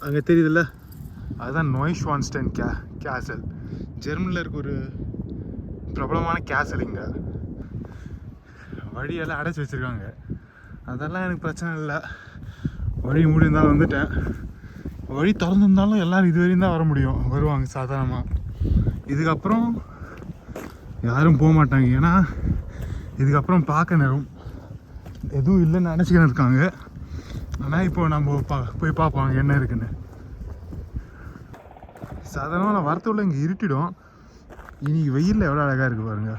அங்கே தெரியுதுல்ல, அதுதான் நோய்ஷ்வான்ஸ்டைன் கேசல். ஜெர்மனியில் இருக்க ஒரு பிரபலமான கேசல். இங்கே வழியெல்லாம் அடைச்சி வச்சுருக்காங்க. அதெல்லாம் எனக்கு பிரச்சனை இல்லை, வழி முடிந்தாலும் வந்துட்டேன். வழி திறந்துருந்தாலும் எல்லோரும் இது வரையும் தான் வருவாங்க சாதாரணமாக. இதுக்கப்புறம் யாரும் போக மாட்டாங்க, ஏன்னா இதுக்கப்புறம் பார்க்க நேரம் எதுவும் இல்லைன்னு நினச்சிக்கின்னு இருக்காங்க. ஆனால் இப்போ நம்ம போய் பார்ப்போம் என்ன இருக்குன்னு. சாதாரணமாக நான் வரத்துள்ள இங்கே இருட்டிடும். இன்னைக்கு வெயிலில் எவ்வளோ அழகாக இருக்குது பாருங்க.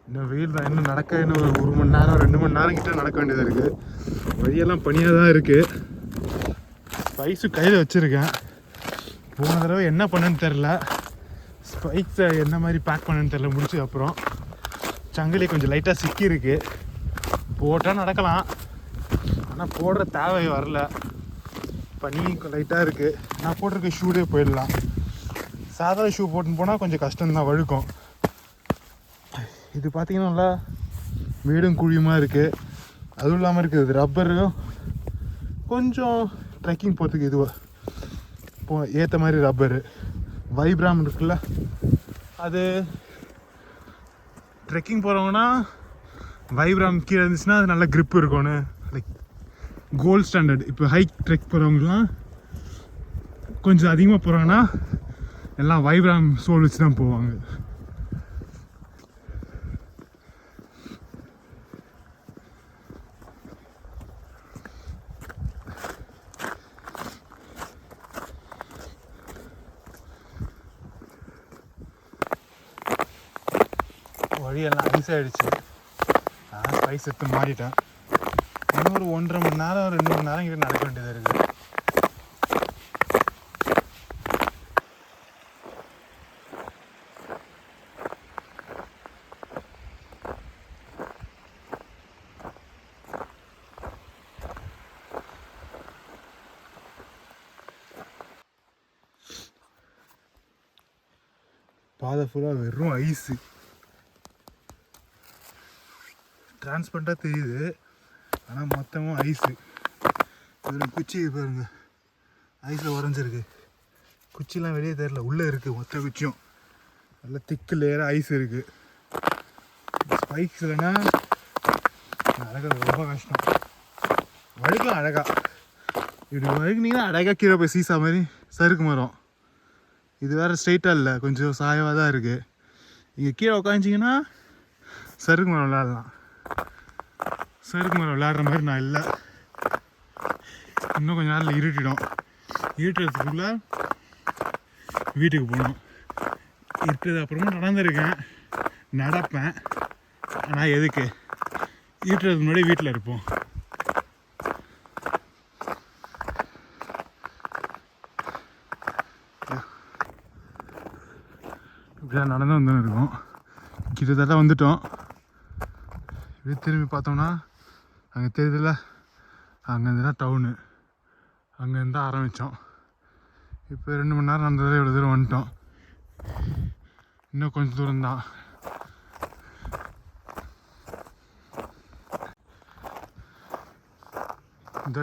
இன்னும் வெயில் தான், இன்னும் நடக்க இன்னும் 1 மணி நேரம் 2 மணி நேரம் கிட்ட நடக்க வேண்டியதாக இருக்குது. வழியெல்லாம் பனியாக தான் இருக்குது. ஸ்பைஸு கையில் வச்சுருக்கேன். போன தடவை என்ன பண்ணேன்னு தெரில, ஸ்பைக்ஸை என்ன மாதிரி பேக் பண்ணேன்னு தெரில. முடிச்சு அப்புறம் சங்கிலி கொஞ்சம் லைட்டாக சிக்கியிருக்கு. போட்டால் நடக்கலாம், ஆனால் போடுற தேவை வரல. பனி லைட்டாக இருக்குது. நான் போட்டிருக்க ஷூடே போயிடலாம். சாதாரண ஷூ போட்டுன்னு போனால் கொஞ்சம் கஷ்டம்தான், வழுக்கும். இது பார்த்திங்கன்னா நல்லா வீடும் குழியுமா இருக்குது. அதுவும் இல்லாமல் இருக்குது இது ரப்பரும் கொஞ்சம் ட்ரெக்கிங் போகிறதுக்கு இதுவாக ஏற்ற மாதிரி ரப்பரு. வைப்ராம் இருக்குல்ல, அது ட்ரெக்கிங் போகிறவங்கன்னா வைப்ராம் கீழே இருந்துச்சுன்னா அது நல்ல க்ரிப் இருக்கும்னு, லைக் கோல்ட் ஸ்டாண்டர்ட். இப்போ ஹைக் ட்ரெக் போகிறவங்களாம் கொஞ்சம் அதிகமாக போகிறாங்கன்னா எல்லாம் வைப்ராம் சோல் வச்சு தான் போவாங்க. வழியெல்லாம் ஐஸ் ஆகிடுச்சு. நான் ஸ்பைஸ் எடுத்து மாறிட்டேன். இன்னும் ஒரு 1.5 மணி நேரம் 2 மணி நேரம் கிட்ட நடக்க வேண்டியதாக இருக்குது. பாதை ஃபுல்லாக வெறும் ஐஸு, டிரான்ஸ்பரண்ட்டாக தெரியுது, ஆனால் மொத்தமும் ஐஸு. இதில் குச்சி பாருங்க, ஐஸில் உறைஞ்சிருக்கு. குச்சிலாம் வெளியே தெரியல, உள்ளே இருக்குது மொத்த குச்சியும். நல்ல திக்கு லேயராக ஐஸ் இருக்குது. ஸ்பைக்ஸ் இல்லைன்னா நடக்கிறது ரொம்ப கஷ்டம். வழுக்கலாம் அழகா, இப்படி வழுக்குனீங்கன்னா அழகாக கீழே போய் சீசா மாதிரி சறுக்கு மரம். இது வேறு ஸ்ட்ரெயிட்டாக இல்லை, கொஞ்சம் சாயவாக தான் இருக்குது. இங்கே கீழே உட்காந்துச்சிங்கன்னா சறுக்கு மரம் விளையாடலாம். சறுக்கு மரம் விளையாடுற மாதிரி நான் இல்லை. இன்னும் கொஞ்சம் நேரத்தில் இருட்டிடும். இருட்டுறதுக்குள்ளே வீட்டுக்கு போகணும். இருட்டுறது அப்புறமா நடந்திருக்கேன், நடப்பேன். ஆனால் எதுக்கு, இருட்டுறதுக்கு முன்னாடி வீட்டில் இருப்போம். இப்படிதான் நடந்து வந்துன்னு இருக்கோம். கிட்டத்தட்ட வந்துட்டோம். இப்படி திரும்பி பார்த்தோம்னா அங்கே தெரியுதுல்ல, அங்கேருந்துனா டவுனு. அங்கேருந்து தான் ஆரம்பித்தோம். இப்போ 2 மணி நேரம் நடந்ததில் இவ்வளோ தூரம் வந்துட்டோம். இன்னும் கொஞ்சம் தூரம்தான்.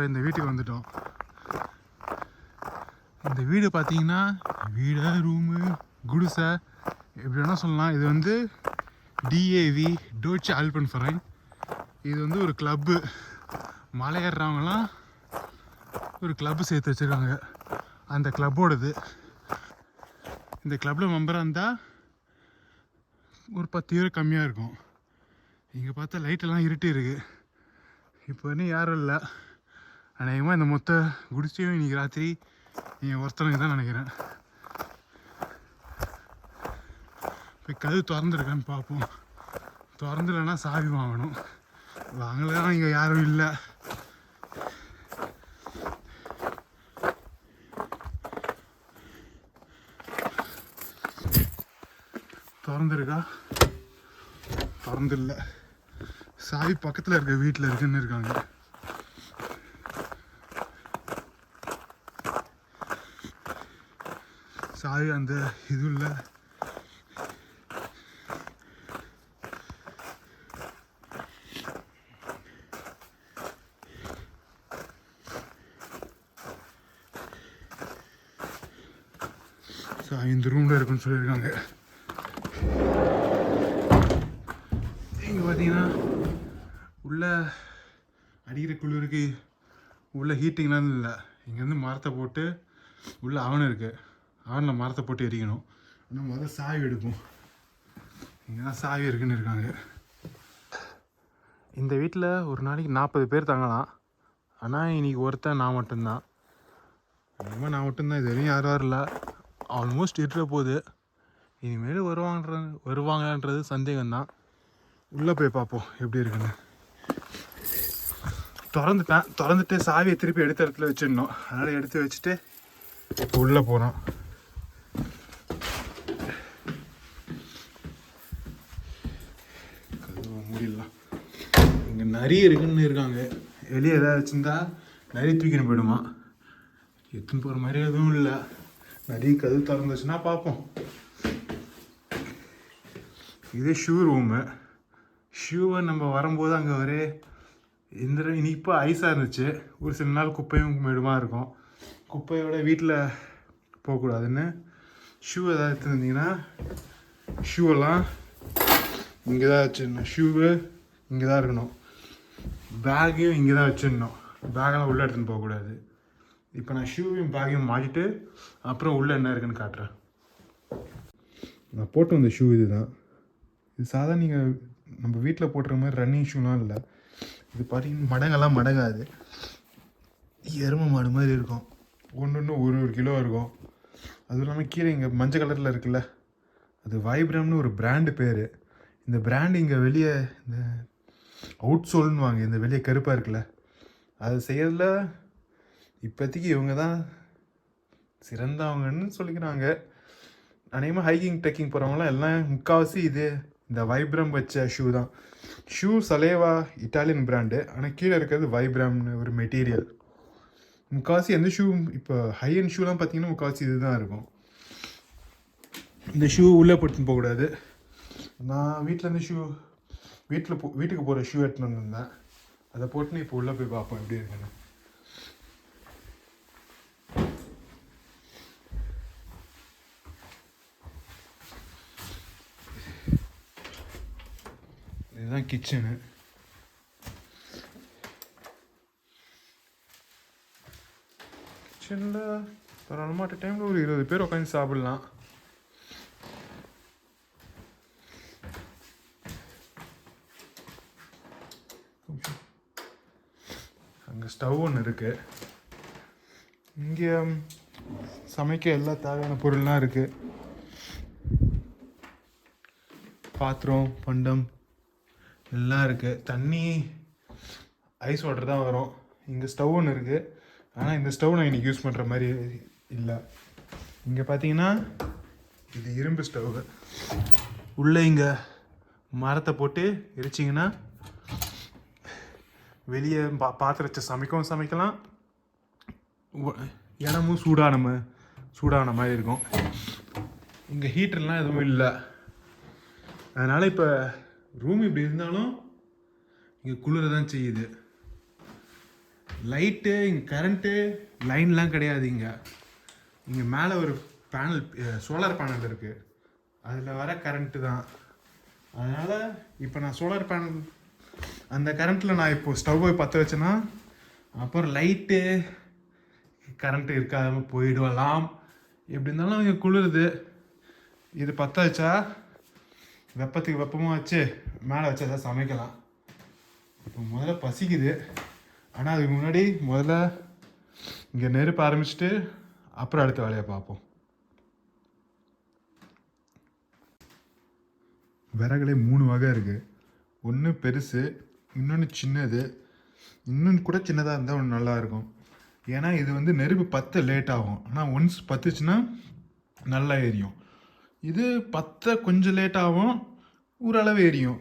இந்த வீட்டுக்கு வந்துட்டோம். இந்த வீடு பார்த்தீங்கன்னா வீடு, ரூமு, குடிசை எப்படி வேணால் சொல்லலாம். இது வந்து டிஏவி, டோட்சே ஆல்பன்ஃபரைன். இது வந்து ஒரு கிளப்பு. மலை ஏறுறவங்கலாம் ஒரு கிளப்பு சேர்த்து வச்சுருக்காங்க. அந்த கிளப்போடது. இந்த கிளப்பில் மெம்பராக இருந்தால் ஒரு 10 € கம்மியாக இருக்கும். இங்கே பார்த்தா லைட்டெல்லாம் இருட்டி இருக்குது. இப்போ இன்னும் யாரும் இல்லை. அநேகமாக இந்த மொத்த குடிசையும் இன்றைக்கி ராத்திரி நீங்கள் ஒருத்தவங்க தான் நினைக்கிறேன். போய் கதவு திறந்துருக்கான்னு பார்ப்போம். திறந்துலன்னா சாவி வாங்கணும். வாங்கலாம், இங்கே யாரும் இல்லை. திறந்துருக்கா? திறந்துல்ல. சாவி பக்கத்தில் இருக்க வீட்டில் இருக்குன்னு இருக்காங்க. சாவி அந்த இது இல்லை. இந்த ரூமில் இருக்குன்னு சொல்லியிருக்காங்க. இங்கே பார்த்தீங்கன்னா உள்ள அடிக்கிற குளிருக்கு உள்ள ஹீட்டிங்லாம் இல்லை. இங்கேருந்து மரத்தை போட்டு உள்ள அவன் இருக்குது, அவனில் மரத்தை போட்டு எரிக்கணும். ஆனால் முதல்ல சாவி எடுப்போம். இங்கே தான் சாவி இருக்குன்னு இருக்காங்க. இந்த வீட்டில் ஒரு நாளைக்கு 40 பேர் தங்கலாம். ஆனால் இன்றைக்கி ஒருத்தன் நான் மட்டும்தான். அதிகமாக நான் மட்டும்தான். இது வரையும் யாரும் வரல. ஆல்மோஸ்ட் இருக்க போகுது. இனிமேல் வருவாங்கன்றது சந்தேகம்தான். உள்ளே போய் பார்ப்போம் எப்படி இருக்குன்னு. திறந்துட்டு சாவியை திருப்பி எடுத்த இடத்துல வச்சிடணும். அதனால் எடுத்து வச்சுட்டு இப்போ உள்ளே போகிறோம். முடியலாம். இங்கே நிறைய இருக்குன்னு இருக்காங்க. வெளியே எதாவது வச்சுருந்தா நிறைய தூக்கின்னு போயிடுமா. எத்துன்னு போகிற மாதிரி எதுவும் இல்லை. நிறைய கதவு திறந்துச்சுன்னா பார்ப்போம். இதே ஷூ ரூமு. ஷூவை நம்ம வரும்போது அங்கே ஒரே இப்போ ஐஸாக இருந்துச்சு. ஒரு சில நாள் குப்பையும் மேடுமா இருக்கும். குப்பையோட வீட்டில் போகக்கூடாதுன்னு ஷூ எதாவது எடுத்துருந்தீங்கன்னா ஷூவெல்லாம் இங்கே தான் வச்சிடணும். ஷூவு இங்கே தான் இருக்கணும். பேக்கையும் இங்கே தான் வச்சிடணும். பேக்கெல்லாம் உள்ளே எடுத்துன்னு போகக்கூடாது. இப்போ நான் ஷூவையும் பேக்கையும் மாட்டிட்டு அப்புறம் உள்ளே என்ன இருக்குன்னு காட்டுறேன். நான் போட்டு வந்த ஷூ இது தான். இது சாதாரண நீங்கள் நம்ம வீட்டில் போட்டுற மாதிரி ரன்னிங் ஷூலாம் இல்லை. இது பார்த்தீங்கன்னா மடங்கெல்லாம் மடங்காது. எருமை மாடு மாதிரி இருக்கும். ஒன்று ஒரு கிலோ இருக்கும். அதுவும் இல்லாமல் கீழே இங்கே மஞ்சள் கலரில் இருக்குல்ல, அது வைப்ரம்னு ஒரு பிராண்டு பேர். இந்த பிராண்டு இங்கே வெளியே இந்த அவுட் சோல்னு வாங்க, இந்த வெளியே கருப்பாக இருக்குல்ல, அது செய்யறதுல இப்போதைக்கு இவங்க தான் சிறந்தவங்கன்னு சொல்லிக்கிறாங்க. அநேகமாக ஹைக்கிங் ட்ரெக்கிங் போகிறவங்களாம் எல்லாம் முக்கால்வாசி இது இந்த வைப்ரம் வச்ச ஷூ தான். Shoe Salewa Italian brand. ஆனால் கீழே இருக்கிறது வைப்ரம்னு ஒரு மெட்டீரியல். முக்கால்வாசி எந்த ஷூ இப்போ ஹை அண்ட் ஷூலாம் பார்த்தீங்கன்னா முக்கால்வாசி இது தான் இருக்கும். இந்த ஷூ உள்ளே போட்டுன்னு போகக்கூடாது. நான் வீட்டிலேருந்து வீட்டுக்கு போகிற ஷூ எடுத்துன்னு வந்திருந்தேன். அதை போட்டுன்னு இப்போ உள்ளே போய் பார்ப்போம் எப்படி இருக்குன்னு. இதுதான் கிச்சனு. கிச்சனில் தாராளமாக டைமில் ஒரு 20 பேர் உட்காந்து சாப்பிட்லாம். அங்கே ஸ்டவ் ஒன்று இருக்குது. இங்கே சமைக்க எல்லா தேவையான பொருள்லாம் இருக்குது. பாத்திரம் பண்டம் எல்லாம் இருக்குது. தண்ணி ஐஸ் வாட்டர் தான் வரும். இங்கே ஸ்டவ் ஒன்று இருக்குது. ஆனால் இந்த ஸ்டவ் நான் இன்றைக்கி யூஸ் பண்ணுற மாதிரி இல்லை. இங்கே பார்த்தீங்கன்னா இது இரும்பு ஸ்டவ். உள்ளே இங்கே மரத்தை போட்டு எரிச்சிங்கன்னா வெளியே பாத்திரம் வச்சு சமைக்கலாம். இடமும் சூடான மாதிரி இருக்கும். இங்கே ஹீட்டர்லாம் எதுவும் இல்லை. அதனால் இப்போ ரூம் இப்படி இருந்தாலும் இங்கே குளிர தான் செய்யுது. லைட்டு இங்கே கரண்ட்டு லைன்லாம் கிடையாது. இங்கே மேலே ஒரு பேனல், சோலார் பேனல் இருக்குது. அதில் வர கரண்ட்டு தான். அதனால் இப்போ நான் சோலார் பேனல் அந்த கரண்ட்டில் நான் இப்போது ஸ்டவ்வை பற்ற வச்சேன்னா அப்புறம் லைட்டு கரண்ட்டு இருக்காம போயிடுவலாம். எப்படி இருந்தாலும் இங்கே குளிருது. இது பற்ற வச்சா வெப்பத்துக்கு வெப்பமாக வச்சு மேலே வச்சு எதாவது சமைக்கலாம். இப்போ முதல்ல பசிக்குது. ஆனால் அதுக்கு முன்னாடி முதல்ல இங்கே நெருப்பு ஆரம்பிச்சுட்டு அப்புறம் அடுத்த வேலையை பார்ப்போம். விறகுலே 3 வகை இருக்குது. ஒன்று பெருசு, இன்னொன்று சின்னது, இன்னொன்று கூட சின்னதாக இருந்தால் ஒன்று நல்லாயிருக்கும். ஏன்னா இது வந்து நெருப்பு பற்ற லேட் ஆகும். ஆனால் ஒன்ஸ் பற்றுச்சுன்னா நல்லா எரியும். இது பற்ற கொஞ்சம் லேட் ஆகும், ஓரளவு எரியும்.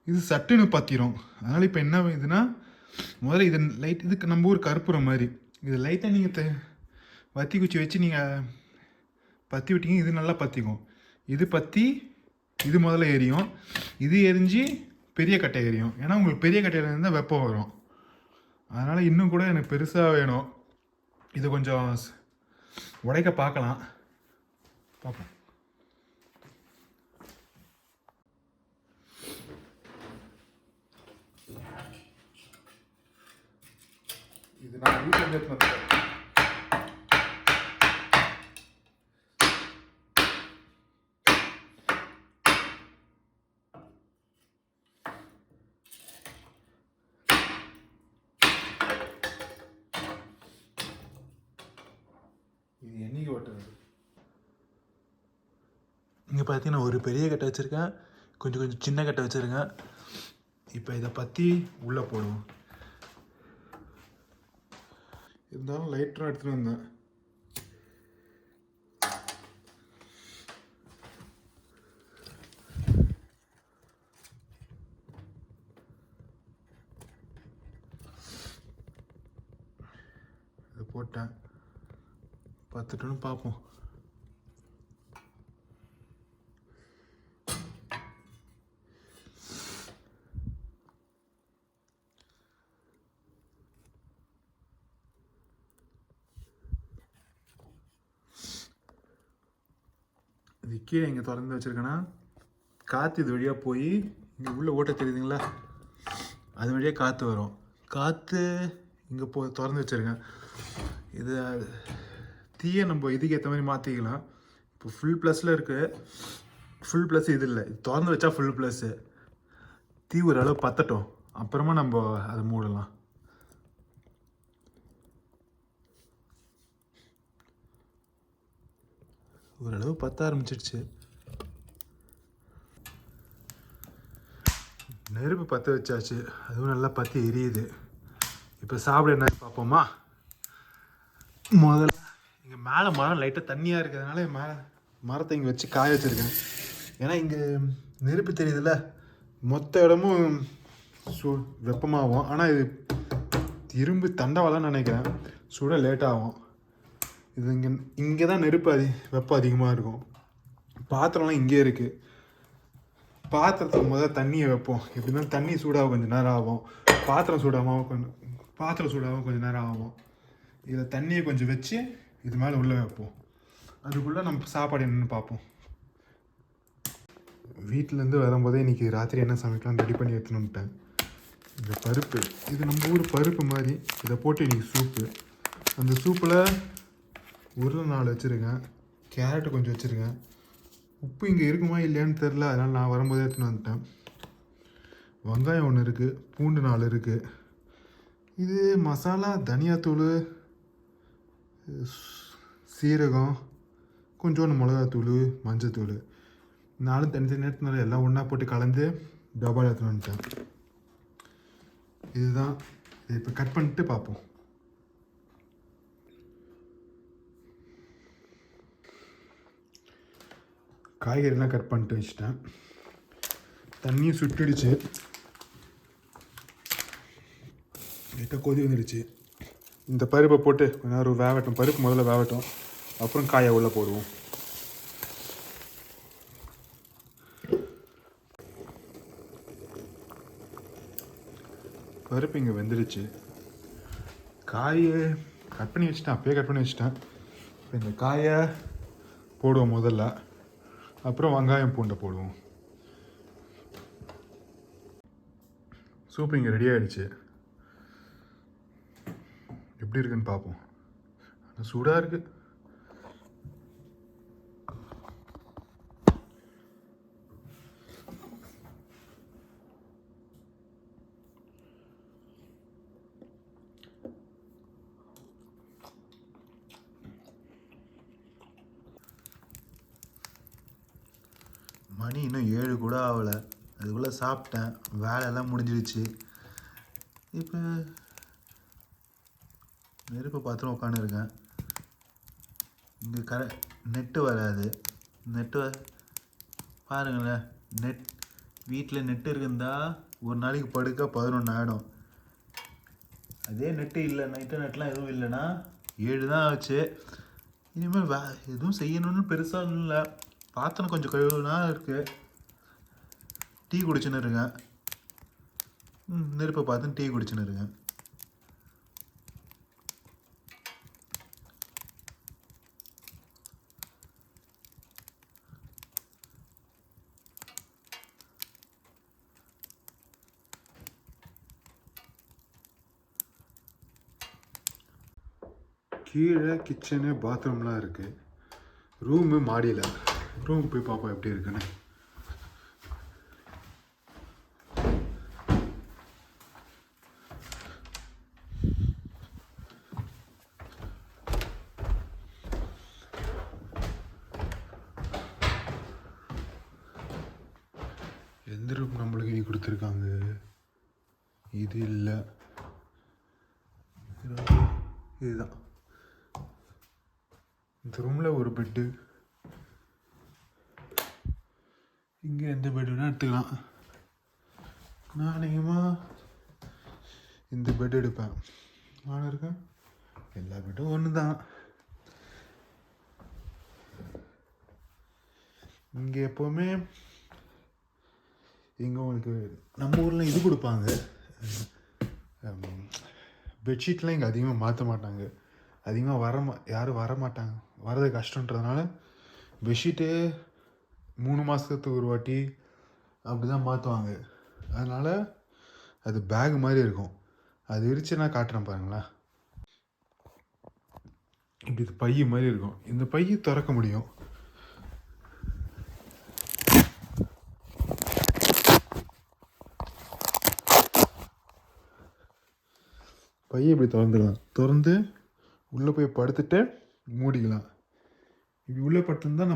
இது சட்டுன்னு பற்றிடும். அதனால் இப்போ என்ன இதுன்னா முதல்ல இது லைட், இதுக்கு நம்ம ஊர் கற்பூரம் மாதிரி இது லைட்டாக நீங்கள் வத்தி குச்சி வச்சு நீங்கள் பற்றி விட்டீங்க, இது நல்லா பற்றிக்கும். இது பற்றி இது முதல்ல எரியும். இது எரிஞ்சு பெரிய கட்டை எரியும். ஏன்னா உங்களுக்கு பெரிய கட்டையில் இருந்தால் வெப்பம் வரும். அதனால் இன்னும் கூட எனக்கு பெருசாக வேணும். இது கொஞ்சம் உடைக்க பார்க்கலாம். பார்ப்போம். இது நான் வீட்டில் எடுத்து இது என்னைக்கு ஓட்டுறது. இங்கே பார்த்தீங்கன்னா ஒரு பெரிய கட்டை வச்சுருக்கேன், கொஞ்சம் கொஞ்சம் சின்ன கட்டை வச்சுருக்கேன். இப்போ இதை பற்றி உள்ளே போடுவோம். இருந்தாலும் லைட்டராக எடுத்துகிட்டு வந்தேன். இதை போட்டேன், பார்த்துட்டோன்னு பார்ப்போம். இது கீழே இங்கே திறந்து வச்சுருக்கேன்னா காற்று இது வழியாக போய் இங்கே உள்ளே ஓட்ட தெரியுதுங்களா, அது வழியாக காற்று வரும். காற்று இங்கே திறந்து வச்சுருக்கேன். இது தீயை நம்ம இதுக்கு ஏற்ற மாதிரி மாற்றிக்கலாம். இப்போ ஃபுல் ப்ளஸில் இருக்குது. ஃபுல் ப்ளஸ் இது இல்லை, இது திறந்து வச்சா ஃபுல் ப்ளஸ்ஸு. தீ ஓரளவு பற்றட்டும், அப்புறமா நம்ம அதை மூடலாம். ஓரளவு பற்ற ஆரம்பிச்சிடுச்சு. நெருப்பு பற்ற வச்சாச்சு, அதுவும் நல்லா பற்றி எரியுது. இப்போ சாப்பிட என்ன பார்ப்போமா. முதல்ல இங்கே மேலே மரம் லைட்டாக தண்ணியாக இருக்கிறதுனால மேலே மரத்தை இங்கே வச்சு காய வச்சுருக்கேன். ஏன்னா இங்கே நெருப்பு தெரியுதுல்ல, மொத்த இடமும் வெப்பமாகும். ஆனால் இது இரும்பு தண்டவாளம்னு நினைக்கிறேன், சுட லேட்டாகும். இது இங்கே தான் நெருப்பு வெப்பம் அதிகமாக இருக்கும். பாத்திரம்லாம் இங்கே இருக்குது. பாத்திரத்தில் முதல்ல தண்ணியை வைப்போம். எப்படின்னா தண்ணி சூடாக கொஞ்சம் நேரம் ஆகும், பாத்திரம் சூடாகவும் கொஞ்சம் நேரம் ஆகும். இதில் தண்ணியை கொஞ்சம் வச்சு இது மேலே உள்ளே வைப்போம். அதுக்குள்ளே நம்ம சாப்பாடு என்னென்னு பார்ப்போம். வீட்டிலேருந்து வரும்போதே இன்றைக்கி ராத்திரி என்ன சமைக்கலாம் ரெடி பண்ணி எடுத்துன்னு வந்துட்டேன். இந்த பருப்பு, இது நம்ம ஊர் பருப்பு மாதிரி, இதை போட்டு இன்றைக்கி சூப்பு. அந்த சூப்பில் உருளை 4 வச்சுருக்கேன், கேரட்டு கொஞ்சம் வச்சுருக்கேன். உப்பு இங்கே இருக்குமா இல்லையான்னு தெரில, அதனால் நான் வரும்போதே எடுத்துன்னு வந்துட்டேன். வெங்காயம் 1 இருக்குது, பூண்டு 4 இருக்குது. இது மசாலா தனியாத்தூள், சீரகம், கொஞ்சோண்டு மிளகாத்தூள், மஞ்சத்தூள் 4 தனித்தனி எடுத்துனால எல்லாம் ஒன்றா போட்டு கலந்து டப்பாவில் எடுத்துன்னு வந்துட்டேன். இதுதான். இதை இப்போ கட் பண்ணிட்டு பார்ப்போம். காய்கறிலாம் கட் பண்ணிட்டு வச்சுட்டேன். தண்ணியும் சுட்டுடுச்சு, லைட்டாக கொதி வந்துடுச்சு. இந்த பருப்பை போட்டு கொஞ்ச நேரம் வேகட்டும். பருப்பு முதல்ல வேகட்டும், அப்புறம் காயை உள்ளே போடுவோம். பருப்பு இங்கே வெந்துடுச்சு. காயை கட் பண்ணி வச்சுட்டேன், அப்பயே கட் பண்ணி வச்சுட்டேன். இப்போ இந்த காயை போடுவோம் முதல்ல, அப்புறம் வெங்காயம் பூண்டை போடுவோம். சூப்பு இங்கே ரெடி ஆகிடுச்சு. எப்படி இருக்குன்னு பார்ப்போம். சூடாக இருக்குது. மணி இன்னும் 7 கூட ஆகலை, அதுக்குள்ளே சாப்பிட்டேன். வேலையெல்லாம் முடிஞ்சிடுச்சு. இப்போ நெருப்பு பாத்திரம் உட்காந்துருக்கேன். இங்கே நெட்டு வராது. பாருங்களேன், வீட்டில் நெட்டு இருக்குந்தா ஒரு நாளைக்கு படுக்க 11 ஆகிடும். அதே நெட்டு இல்லை, இன்டர்நெட்லாம் எதுவும் இல்லைன்னா 7 தான் ஆச்சு. இனிமேல் எதுவும் செய்யணும்னு பெருசாக இல்லை. பாத்திரம் கொஞ்சம் கழுவுனா இருக்குது. டீ குடிச்சுன்னு இருக்கேன். நெருப்பை பார்த்து டீ குடிச்சுன்னு இருக்கேன். கீழே கிச்சனு பாத்ரூம்லாம் இருக்குது. ரூமு மாடியில். ரூம் போய் பார்ப்போம் எப்படி இருக்குன்னு. எந்த ரூம் நம்மளுக்கு இனி கொடுத்துருக்காங்க? இது இல்லை, இதுதான். இந்த ரூமில் ஒரு பெட்டு. இங்கே எந்த பெட்டுனா எடுத்துக்கலாம். நான் அதிகமாக இந்த பெட் எடுப்பேன். நான் இருக்கேன், எல்லா பெட்டும் ஒன்று தான். இங்கே எப்போவுமே இங்கே உங்களுக்கு நம்ம ஊரில் இது கொடுப்பாங்க. பெட்ஷீட்லாம் இங்கே அதிகமாக மாற்ற மாட்டாங்க. அதிகமாக யாரும் வரமாட்டாங்க. வரது கஷ்டன்றதுனால பெட்ஷீட்டு 3 மாதத்துக்கு ஒரு வாட்டி அப்படி தான் மாற்றுவாங்க. அதனால் அது பேக் மாதிரி இருக்கும். அது விரிச்சு நான் காட்டுறேன் பாருங்களேன். இப்படி இது பை மாதிரி இருக்கும். இந்த பையை திறக்க முடியும். பையை இப்படி திறந்துக்கலாம். திறந்து உள்ளே போய் படுத்துட்டு மூடிக்கலாம். இப்படி உள்ளே படுத்துருந்தால்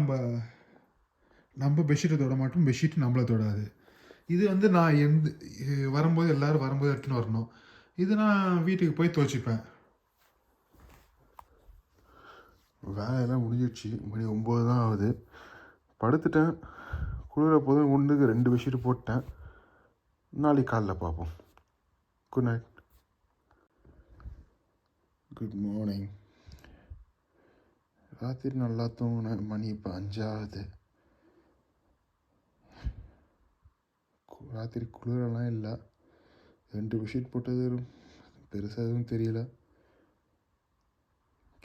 நம்ம பெட்ஷீட்டை தொட மாட்டோம், பெட்ஷீட்டு நம்மளை தொடாது. இது வந்து நான் வரும்போது எல்லோரும் வரும்போது எடுத்துன்னு வரணும். இது நான் வீட்டுக்கு போய் துவைச்சிப்பேன். வேலையெல்லாம் முடிஞ்சிடுச்சு. மணி 9 தான் ஆகுது. படுத்துட்டேன். குளிர போதும் 1க்கு 2 பெட்ஷீட்டு போட்டேன். நாளைக்கு காலைல பார்ப்போம். Good night. Good morning. ராத்திரி நல்லா தூங்கினேன். மணி இப்போ 5 ஆகுது. ராத்திரி குளிரெல்லாம் இல்லை. 2 பெட்ஷீட் போட்டது பெருசாக எதுவும் தெரியல.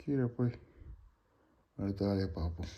கீழே போய் அடுத்த வேலையை பார்ப்போம்.